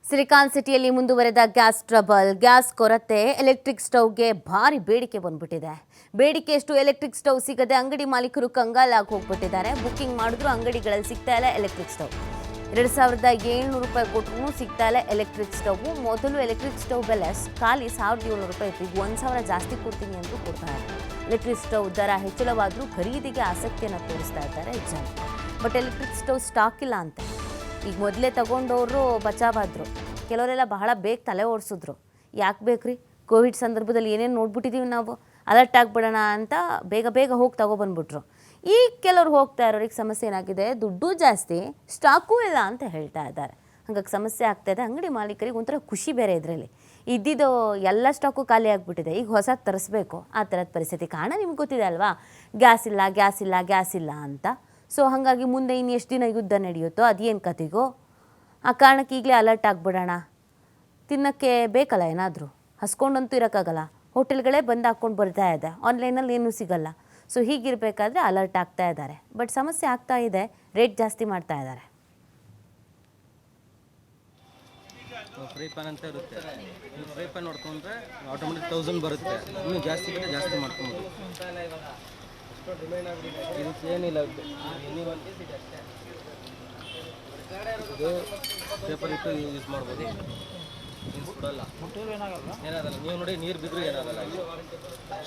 Silicon ಸಿಟಿಯಲ್ಲಿ ಮುಂದುವರೆದ gas trouble, gas ಕೊರತೆ, ಎಲೆಕ್ಟ್ರಿಕ್ ಸ್ಟವ್ಗೆ ಭಾರಿ ಬೇಡಿಕೆ ಬಂದ್ಬಿಟ್ಟಿದೆ. ಬೇಡಿಕೆಯಷ್ಟು ಎಲೆಕ್ಟ್ರಿಕ್ ಸ್ಟವ್ ಸಿಗದೆ ಅಂಗಡಿ ಮಾಲೀಕರು ಕಂಗಾಲಾಗಿ ಹೋಗ್ಬಿಟ್ಟಿದ್ದಾರೆ. ಬುಕ್ಕಿಂಗ್ ಮಾಡಿದ್ರು ಅಂಗಡಿಗಳಲ್ಲಿ ಸಿಗ್ತಾ ಇಲ್ಲ ಎಲೆಕ್ಟ್ರಿಕ್ ಸ್ಟವ್. 2700 ರೂಪಾಯಿ ಕೊಟ್ಟರು ಸಿಗ್ತಾ ಇಲ್ಲ ಎಲೆಕ್ಟ್ರಿಕ್ ಸ್ಟವ್. ಮೊದಲು ಎಲೆಕ್ಟ್ರಿಕ್ ಸ್ಟವ್ ಬೆಲೆ ಖಾಲಿ 1700 ರೂಪಾಯಿ ಇತ್ತು. ಈಗ 1000 ಜಾಸ್ತಿ ಕೊಡ್ತೀನಿ ಅಂತ ಕೊಡ್ತಾ ಇದ್ದಾರೆ. ಎಲೆಕ್ಟ್ರಿಕ್ ಸ್ಟವ್ ದರ ಹೆಚ್ಚಳವಾದರೂ ಖರೀದಿಗೆ ಆಸಕ್ತಿಯನ್ನು ತೋರಿಸ್ತಾ ಇದ್ದಾರೆ ಜನ. ಬಟ್ ಎಲೆಕ್ಟ್ರಿಕ್ ಸ್ಟವ್ ಸ್ಟಾಕ್ ಇಲ್ಲ ಅಂತ. ಈಗ ಮೊದಲೇ ತಗೊಂಡವರು ಬಚಾವಾದ್ರು, ಕೆಲವರೆಲ್ಲ ಬಹಳ ಬೇಗ ತಲೆ ಓಡಿಸಿದ್ರು. ಯಾಕೆ ಬೇಕ್ರಿ, ಕೋವಿಡ್ ಸಂದರ್ಭದಲ್ಲಿ ಏನೇನು ನೋಡ್ಬಿಟ್ಟಿದ್ದೀವಿ ನಾವು, ಅಲರ್ಟ್ ಆಗಿಬಿಡೋಣ ಅಂತ ಬೇಗ ಹೋಗಿ ತಗೊಬಂದ್ಬಿಟ್ರು. ಈಗ ಕೆಲವ್ರು ಹೋಗ್ತಾ ಇರೋರಿಗೆ ಸಮಸ್ಯೆ ಏನಾಗಿದೆ, ದುಡ್ಡು ಜಾಸ್ತಿ, ಸ್ಟಾಕು ಇಲ್ಲ ಅಂತ ಹೇಳ್ತಾ ಇದ್ದಾರೆ. ಹಾಗಾಗಿ ಸಮಸ್ಯೆ ಆಗ್ತಾಯಿದೆ. ಅಂಗಡಿ ಮಾಲೀಕರಿಗೆ ಒಂಥರ ಖುಷಿ ಬೇರೆ ಇದರಲ್ಲಿ. ಇದ್ದಿದ್ದು ಎಲ್ಲ ಸ್ಟಾಕು ಖಾಲಿ ಆಗಿಬಿಟ್ಟಿದೆ, ಈಗ ಹೊಸ ತರಿಸ್ಬೇಕು, ಆ ಥರದ ಪರಿಸ್ಥಿತಿ. ಕಾರಣ ನಿಮ್ಗೆ ಗೊತ್ತಿದೆ ಅಲ್ವಾ, ಗ್ಯಾಸ್ ಇಲ್ಲ ಅಂತ. ಸೊ ಹಾಗಾಗಿ ಮುಂದೆ ಇನ್ನು ಎಷ್ಟು ದಿನ ಯುದ್ಧ ನಡೆಯುತ್ತೋ ಅದೇನು ಕತೆಗೋ, ಆ ಕಾರಣಕ್ಕೆ ಈಗಲೇ ಅಲರ್ಟ್ ಆಗಿಬಿಡೋಣ. ತಿನ್ನೋಕ್ಕೆ ಬೇಕಲ್ಲ ಏನಾದರೂ, ಹಸ್ಕೊಂಡಂತೂ ಇರೋಕ್ಕಾಗಲ್ಲ. ಹೋಟೆಲ್ಗಳೇ ಬಂದು ಹಾಕ್ಕೊಂಡು ಬರ್ತಾ ಇದೆ, ಆನ್ಲೈನಲ್ಲಿ ಏನೂ ಸಿಗಲ್ಲ. ಸೊ ಹೀಗಿರಬೇಕಾದ್ರೆ ಅಲರ್ಟ್ ಆಗ್ತಾ ಇದ್ದಾರೆ. ಬಟ್ ಸಮಸ್ಯೆ ಆಗ್ತಾ ಇದೆ, ರೇಟ್ ಜಾಸ್ತಿ ಮಾಡ್ತಾ ಇದ್ದಾರೆ. ಫ್ರೈ ಪ್ಯಾನ್ ಅಂತ ಇರುತ್ತೆ, ನೀವು ಫ್ರೈ ಪ್ಯಾನ್ ನೋಡ್ಕೊಂಡ್ರೆ ಆಟೋಮೆಟಿಕ್ 1000 ಬರುತ್ತೆ. ಇನ್ನೂ ಜಾಸ್ತಿ ಬೇರೆ ಜಾಸ್ತಿ ಮಾಡ್ಕೊಬೋದು. ಇದಕ್ಕೆ ಏನಿಲ್ಲ, ಇದು ಪೇಪರ್ ಇಟ್ಟು ಯೂಸ್ ಮಾಡ್ಬೋದು. ಏನಾಗಲ್ಲ, ನೀವು ನೋಡಿ ನೀರು ಬಿದ್ದರೂ ಏನಾಗಲ್ಲ.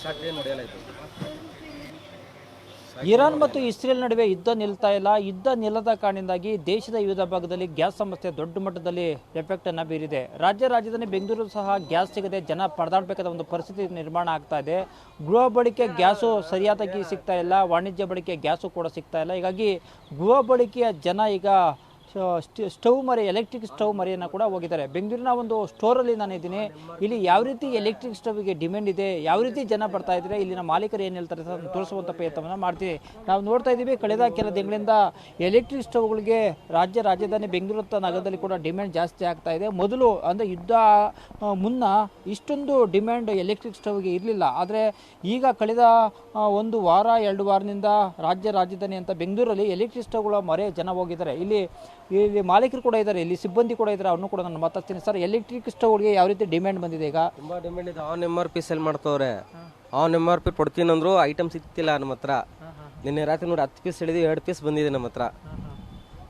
ಶಾರ್ಟ್ ಏನು ಹೊಡೆಯಲ್ಲ ಇದು. ಇರಾನ್ ಮತ್ತು ಇಸ್ರೇಲ್ ನಡುವೆ ಯುದ್ಧ ನಿಲ್ತಾ ಇಲ್ಲ. ಯುದ್ಧ ನಿಲ್ಲದ ಕಾರಣದಿಂದಾಗಿ ದೇಶದ ವಿವಿಧ ಭಾಗದಲ್ಲಿ ಗ್ಯಾಸ್ ಸಮಸ್ಯೆ ದೊಡ್ಡ ಮಟ್ಟದಲ್ಲಿ ಎಫೆಕ್ಟ್ ಅನ್ನು ಬೀರಿದೆ. ರಾಜಧಾನಿ ಬೆಂಗಳೂರು ಸಹ ಗ್ಯಾಸ್ ಸಿಗದೆ ಜನ ಪರದಾಡಬೇಕಾದ ಒಂದು ಪರಿಸ್ಥಿತಿ ನಿರ್ಮಾಣ ಆಗ್ತಾ ಇದೆ. ಗೃಹ ಬಳಕೆ ಗ್ಯಾಸು ಸರಿಯಾದಾಗಿ ಸಿಗ್ತಾ ಇಲ್ಲ, ವಾಣಿಜ್ಯ ಬಳಕೆ ಗ್ಯಾಸು ಕೂಡ ಸಿಗ್ತಾ ಇಲ್ಲ. ಹೀಗಾಗಿ ಗೃಹ ಬಳಕೆಯ ಜನ ಈಗ ಸ್ಟವ್ ಮರೆ, ಎಲೆಕ್ಟ್ರಿಕ್ ಸ್ಟವ್ ಮರೆಯನ್ನು ಕೂಡ ಹೋಗಿದ್ದಾರೆ. ಬೆಂಗಳೂರಿನ ಒಂದು ಸ್ಟೋರಲ್ಲಿ ನಾನು ಇದ್ದೀನಿ. ಇಲ್ಲಿ ಯಾವ ರೀತಿ ಎಲೆಕ್ಟ್ರಿಕ್ ಸ್ಟವ್ಗೆ ಡಿಮ್ಯಾಂಡ್ ಇದೆ, ಯಾವ ರೀತಿ ಜನ ಬರ್ತಾ ಇದ್ದಾರೆ, ಇಲ್ಲಿನ ಮಾಲೀಕರು ಏನು ಹೇಳ್ತಾರೆ ತೋರಿಸುವಂಥ ಪ್ರಯತ್ನವನ್ನು ಮಾಡ್ತೀವಿ. ನಾವು ನೋಡ್ತಾ ಇದ್ದೀವಿ, ಕಳೆದ ಕೆಲ ದಿನಗಳಿಂದ ಎಲೆಕ್ಟ್ರಿಕ್ ಸ್ಟವ್ಗಳಿಗೆ ರಾಜಧಾನಿ ಬೆಂಗಳೂರು ನಗರದಲ್ಲಿ ಕೂಡ ಡಿಮ್ಯಾಂಡ್ ಜಾಸ್ತಿ ಆಗ್ತಾ ಇದೆ. ಮೊದಲು ಅಂದರೆ ಯುದ್ಧ ಮುನ್ನ ಇಷ್ಟೊಂದು ಡಿಮ್ಯಾಂಡ್ ಎಲೆಕ್ಟ್ರಿಕ್ ಸ್ಟವ್ಗೆ ಇರಲಿಲ್ಲ. ಆದರೆ ಈಗ ಕಳೆದ 1 ವಾರ 2 ವಾರದಿಂದ ರಾಜಧಾನಿ ಅಂತ ಬೆಂಗಳೂರಲ್ಲಿ ಎಲೆಕ್ಟ್ರಿಕ್ ಸ್ಟವ್ಗಳ ಮರೆ ಜನ ಹೋಗಿದ್ದಾರೆ. ಇಲ್ಲಿ ಮಾಲೀಕರು ಕೂಡ ಇದ್ದಾರೆ, ಇಲ್ಲಿ ಸಿಬ್ಬಂದಿ ಕೂಡ ಇದ್ದಾರೆ, ಅವ್ರನ್ನೂ ಕೂಡ ನಾನು ಮಾತಾಡ್ತೀನಿ. ಸರ್, ಎಲೆಕ್ಟ್ರಿಕ್ ಸ್ಟವ್ಗೆ ಯಾವ ರೀತಿ ಡಿಮ್ಯಾಂಡ್ ಬಂದಿದೆ? ಈಗ ತುಂಬ ಡಿಮ್ಯಾಂಡ್ ಇದೆ. ಆನ್ MRP ಸೆಲ್ ಮಾಡ್ತವ್ರೆ. ಆನ್ MRP ಕೊಡ್ತೀನಿ ಅಂದ್ರು ಐಟಮ್ ಸಿಗ್ತಿಲ್ಲ ನಮ್ಮ ಹತ್ರ. ನಿನ್ನೆ ರಾತ್ರಿ ನೋಡಿ 10 ಪೀಸ್ ಹೇಳಿದ್ವಿ, 2 ಪೀಸ್ ಬಂದಿದೆ ನಮ್ಮ ಹತ್ರ.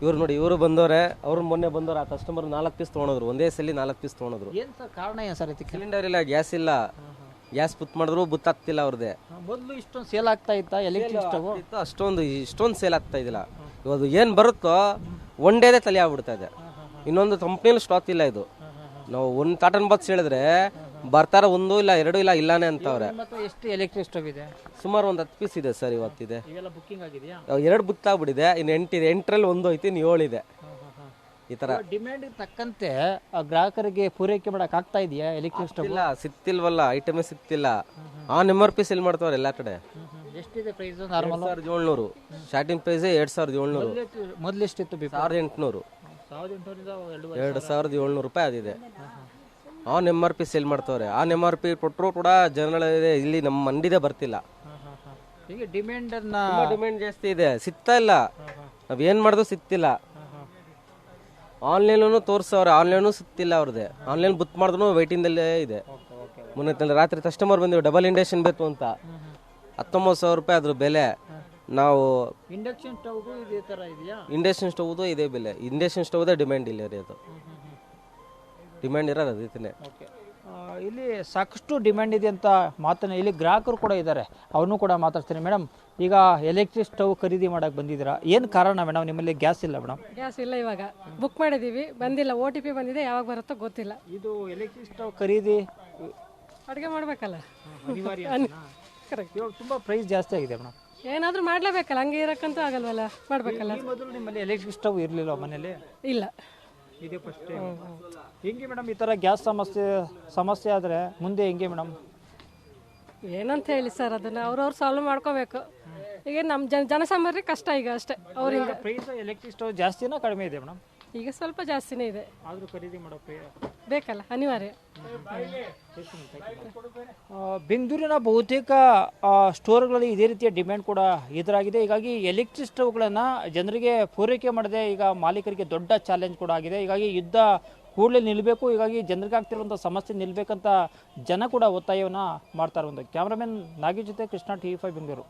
ಇವ್ರು ನೋಡಿ, ಇವರು ಬಂದವ್ರೆ, ಅವ್ರು ಮೊನ್ನೆ ಬಂದವ್ರು. ಆ ಕಸ್ಟಮರ್ 4 ಪೀಸ್ ತೊಗೊಂಡ್ರು, ಒಂದೇ ಸಲ 4 ಪೀಸ್ ತೊಗೊಂಡ್ರು. ಏನು ಸರ್ ಕಾರಣ ಏನು ಸರ್? ಸಿಲಿಂಡರ್ ಇಲ್ಲ, ಗ್ಯಾಸ್ ಇಲ್ಲ. ಗ್ಯಾಸ್ ಬುಕ್ ಮಾಡಿದ್ರು ಬುತ್ ಆಗ್ತಿಲ್ಲ ಅವ್ರದ್ದೇ. ಮೊದಲು ಇಷ್ಟೊಂದು ಸೇಲ್ ಆಗ್ತಾ ಇತ್ತಾ ಎಲೆಕ್ಟ್ರಿಕ್ ಸ್ಟವ್? ಇಷ್ಟೊಂದು ಸೇಲ್ ಆಗ್ತಾ ಇದಿಲ್ಲ. ಇವಾಗ ಏನು ಬರುತ್ತೋ ಒನ್ ಡೇದೇ ತಲೆ ಆಗ್ಬಿಡ್ತಾ ಇದೆ. ಇನ್ನೊಂದು ಕಂಪ್ನಿಯಲ್ಲಿ ಸ್ಟಾಕ್ ಇಲ್ಲ. ಇದು ನಾವು ಒಂದು ಕಾಟನ್ ಬಾಕ್ಸ್ ಹೇಳಿದ್ರೆ ಬರ್ತಾರ 1 ಇಲ್ಲ 2 ಇಲ್ಲ ಇಲ್ಲಾನೆ ಅಂತವ್ರೆ. ಎಷ್ಟು ಎಲೆಕ್ಟ್ರಿಕ್ ಸ್ಟವ್ ಇದೆ? ಸುಮಾರು ಒಂದು 10 ಪೀಸ್ ಇದೆ ಸರ್. ಇವತ್ತಿದೆ, ಇವೆಲ್ಲ ಬುಕ್ಕಿಂಗ್ ಆಗಿದೆಯಾ? 2 ಬುಕ್ ಆಗ್ಬಿಟ್ಟಿದೆ, ಇನ್ನು 8 ಇದೆ. 8ರಲ್ಲಿ 1 ಐತಿ, ಇನ್ನು 7 ಇದೆ. ಈ ತರ ಡಿಮ್ಯಾಂಡ್ ತಕ್ಕಂತೆ ಗ್ರಾಹಕರಿಗೆ ಪೂರೈಕೆ ಮಾಡಕ್ ಆಗ್ತಾ ಇದೆಯಾ ಎಲೆಕ್ಟ್ರಿಕ್ ಸ್ಟವ್? ಇಲ್ಲ, ಸಿಗ್ತಿಲ್ವಲ್ಲ, ಐಟಮೇ ಸಿಗ್ತಿಲ್ಲ. ಆನ್ MRP ಸೆಲ್ ಮಾಡ್ತಾವ್ರೆ ಎಲ್ಲ ಕಡೆ. ಎಷ್ಟಿದೆ ಪ್ರೈಸ್? Normal 2700, starting price 2700. ಮೊದಲು ಎಷ್ಟಿತ್ತು? 1800. 2700 ರೂಪಾಯಿ ಅದಿದೆ. ಆನ್ MRP ಸೇಲ್ ಮಾಡ್ತವ್ರೆ. ಆನ್ MRP ಕೊಟ್ಟರು ಕೂಡ ಜನಗಳ ಇಲ್ಲಿ ನಮ್ಮ ಮಂಡಿದೇ ಬರ್ತಿಲ್ಲ. ಈಗ ಡಿಮ್ಯಾಂಡ್ ಜಾಸ್ತಿ ಇದೆ, ಸಿಗ್ತಾ ಇಲ್ಲ. ನಾವ್ ಏನ್ ಮಾಡಿದ್ರು ಸಿಗ್ತಿಲ್ಲ. ಆನ್ಲೈನ್ ತೋರ್ಸವ್ರೆ, ಆನ್ಲೈನು ಸಿಗ್ತಿಲ್ಲ ಅವ್ರದ್ದೇ. ಆನ್ಲೈನ್ ಬುಕ್ ಮಾಡಿದ್ರು ವೈಟಿಂಗ್ ದಲ್ಲೇ ಇದೆ. ಮೊನ್ನೆ ರಾತ್ರಿ ಕಸ್ಟಮರ್ ಬಂದಿವಿ, ಡಬಲ್ ಇಂಡಕ್ಷನ್ ಬೇಕು ಅಂತ. 19,000 ರೂಪಾಯಿ ಅದ್ರ ಬೆಲೆ. ನಾವು ಇಂಡಕ್ಷನ್ ಸ್ಟವ್ ಇದೇ ತರ ಇದೆಯಾ? ಇಂಡಕ್ಷನ್ ಸ್ಟವ್ದು ಇದೇ ಬೆಲೆ. ಇಂಡಕ್ಷನ್ ಸ್ಟವ್ದೇ ಡಿಮ್ಯಾಂಡ್ ಇಲ್ಲ ರೀ. ಅದು ಡಿಮ್ಯಾಂಡ್ ಇರೋದು ಅದಕ್ಕೆ. ಇಲ್ಲಿ ಸಾಕಷ್ಟು ಡಿಮ್ಯಾಂಡ್ ಇದೆ ಅಂತ ಮಾತನ್ನ ಇಲ್ಲಿ ಗ್ರಾಹಕರು ಕೂಡ ಇದ್ದಾರೆ, ಅವ್ರನ್ನೂ ಕೂಡ ಮಾತಾಡ್ತೀನಿ. ಮೇಡಮ್, ಈಗ ಎಲೆಕ್ಟ್ರಿಕ್ ಸ್ಟವ್ ಖರೀದಿ ಮಾಡಕ್ಕೆ ಬಂದಿದ್ದೀರಾ, ಏನು ಕಾರಣ ಮೇಡಮ್? ನಿಮ್ಮಲ್ಲಿ ಗ್ಯಾಸ್ ಇಲ್ಲ ಮೇಡಮ್? ಗ್ಯಾಸ್ ಇಲ್ಲ, ಇವಾಗ ಬುಕ್ ಮಾಡಿದ್ದೀವಿ, ಬಂದಿಲ್ಲ. OTP ಬಂದಿದೆ, ಯಾವಾಗ ಬರುತ್ತೋ ಗೊತ್ತಿಲ್ಲ. ಇದು ಎಲೆಕ್ಟ್ರಿಕ್ ಸ್ಟವ್ ಖರೀದಿ ಅಡುಗೆ ಮಾಡಬೇಕಲ್ಲ, ಕರೆಕ್ಟ್. ಇವಾಗ ತುಂಬ ಪ್ರೈಸ್ ಜಾಸ್ತಿ ಆಗಿದೆ ಮೇಡಮ್. ಏನಾದರೂ ಮಾಡಲೇಬೇಕಲ್ಲ, ಹಂಗೆ ಇರೋಕ್ಕಂತೂ ಆಗಲ್ವಲ್ಲ, ಮಾಡಬೇಕಲ್ಲ. ಮೊದಲು ನಿಮ್ಮಲ್ಲಿ ಎಲೆಕ್ಟ್ರಿಕ್ ಸ್ಟವ್ ಇರಲಿಲ್ಲ ಮನೇಲಿ? ಇಲ್ಲ, ಇದೇ ಫಸ್ಟ್. ಹೆಂಗೆ ಮೇಡಮ್ ಈ ಥರ ಗ್ಯಾಸ್ ಸಮಸ್ಯೆ ಆದರೆ ಮುಂದೆ ಹೆಂಗೆ ಮೇಡಮ್? ಏನಂತ ಹೇಳಿ ಸರ್, ಅದನ್ನು ಅವ್ರವ್ರು ಸಾಲ್ವ್ ಮಾಡ್ಕೋಬೇಕು. ಈಗ ನಮ್ಮ ಜನಸಾಮಾನ್ಯರಿಗೆ ಕಷ್ಟ ಈಗ ಅಷ್ಟೇ. ಅವ್ರಿಂದ ಪ್ರೈಸ್ ಎಲೆಕ್ಟ್ರಿಕ್ ಸ್ಟವ್ ಜಾಸ್ತಿನಾ ಕಡಿಮೆ ಇದೆ ಮೇಡಮ್? ಈಗ ಸ್ವಲ್ಪ ಜಾಸ್ತಿನೇ ಇದೆ, ಆದರೂ ಖರೀದಿ ಮಾಡೋ ಬೇಕಲ್ಲ, ಅನಿವಾರ್ಯ. ಬೆಂಗಳೂರಿನ ಬಹುತೇಕ ಸ್ಟೋರ್ಗಳಲ್ಲಿ ಇದೇ ರೀತಿಯ ಡಿಮ್ಯಾಂಡ್ ಕೂಡ ಎದುರಾಗಿದೆ. ಹೀಗಾಗಿ ಎಲೆಕ್ಟ್ರಿಕ್ ಸ್ಟವ್ಗಳನ್ನು ಜನರಿಗೆ ಪೂರೈಕೆ ಮಾಡದೆ ಈಗ ಮಾಲೀಕರಿಗೆ ದೊಡ್ಡ ಚಾಲೆಂಜ್ ಕೂಡ ಆಗಿದೆ. ಹೀಗಾಗಿ ಯುದ್ಧ ಕೂಡಲೇ ನಿಲ್ಲಬೇಕು. ಹೀಗಾಗಿ ಜನರಿಗೆ ಆಗ್ತಿರುವಂಥ ಸಮಸ್ಯೆ ನಿಲ್ಲಬೇಕಂತ ಜನ ಕೂಡ ಒತ್ತಾಯವನ್ನು ಮಾಡ್ತಾರೆ. ಒಂದು ಕ್ಯಾಮ್ರಾಮನ್ ನಾಗೇಶ್ ಜೊತೆ ಕೃಷ್ಣ TV5 ಬೆಂಗಳೂರು.